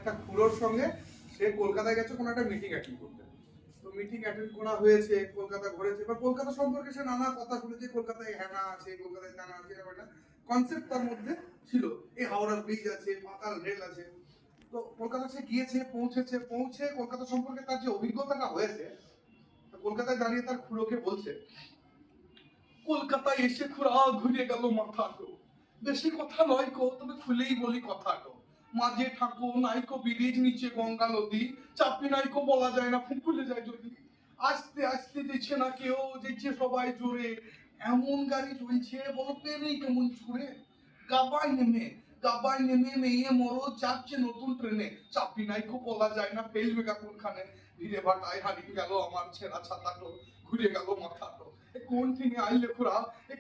একটা খুড়োর সঙ্গে সে কলকাতায় গেছে কোনো একটা মিটিং অ্যাটেন্ড করতে। তো মিটিং অ্যাটেন্ড করা হয়েছে, কলকাতা ঘুরেছে, বা কলকাতা সম্পর্কে সে নানা কথা শুনেছে, কলকাতায় হ্যানা আছে, কলকাতায় টানা আছে, এরকম একটা কনসেপ্ট তার মধ্যে ছিল। এই হাওড়ার ব্রিজ আছে, পাতাল রেল আছে। তো কলকাতা সে গিয়েছে, পৌঁছে কলকাতা সম্পর্কে তার যে অভিজ্ঞতাটা হয়েছে, কলকাতায় দাঁড়িয়ে তার খুড়োকে বলছে, কলকাতায় এসে খুড়া ঘুরে গেল মাথা গো, বেশি কথা নয় গো, তবে খুলেই বলি কথা গো, মাঝে ঠাকুর নাইকো ব্রিজ, নিচে গঙ্গা নদী, চাপি নাইকো বলা যায় না, ফুকুলে যায় যদি, আস্তে আস্তে দিচ্ছে না কেউ, দিচ্ছে সবাই জোরে, এমন গাড়ি চলছে বলো পেরেই কেমন ছুড়ে, গাবায় নেমে মেয়ে মরো যাচ্ছে নতুন ট্রেনে, চাপি নাইকো বলা যায় না ফেলবে গা কোনখানে, ভিড়ে ভাটায় হারিয়ে গেল আমার ছেঁড়া ছাতাটো, ঘুরে গেল মাথাটো, কোন ঠেঙে আইলে খুড়া,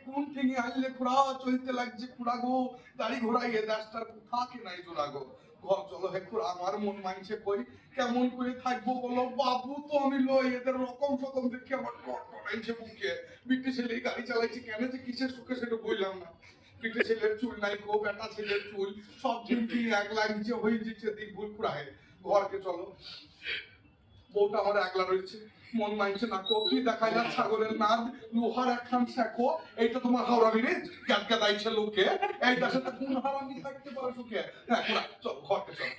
কোন ঠেঙে আইলে খুড়া, চলতে লাগছে খুড়া গো, গাড়ি ঘোড়াই এ দাসটার থাকে নাই জোড়া গো, ঘর চলো হে খুড়া, আমার মন মানছে কই, কেমন করে থাকবো বলো, বাবু তো আমি লই, এদের রকম সকম দেখে আমার করাইছে বুকে, বিটি ছেলে গাড়ি চালাইছে কেন, যে কিসের সুখে সেটা বললাম না, বিটি ছেলের চুল নাই গো, বেটা ছেলের চুল, সব ঝিমকি এক লাগছে, হয়ে দিচ্ছে দিক ভুল খুড়ায়, ঘরকে চলো, বউটা আমার একলা রয়েছে, মন মানছে না, কপি দেখায় না ছাগলের নাদ, লোহার একখান শেখো, এইটা তোমার হাওড়া ব্রিজ, ক্যালকাতাইছে লোকে, এইটার সাথে কোন হারামি থাকতে পারে সুখে, হ্যাঁ চল ঘরকে চল।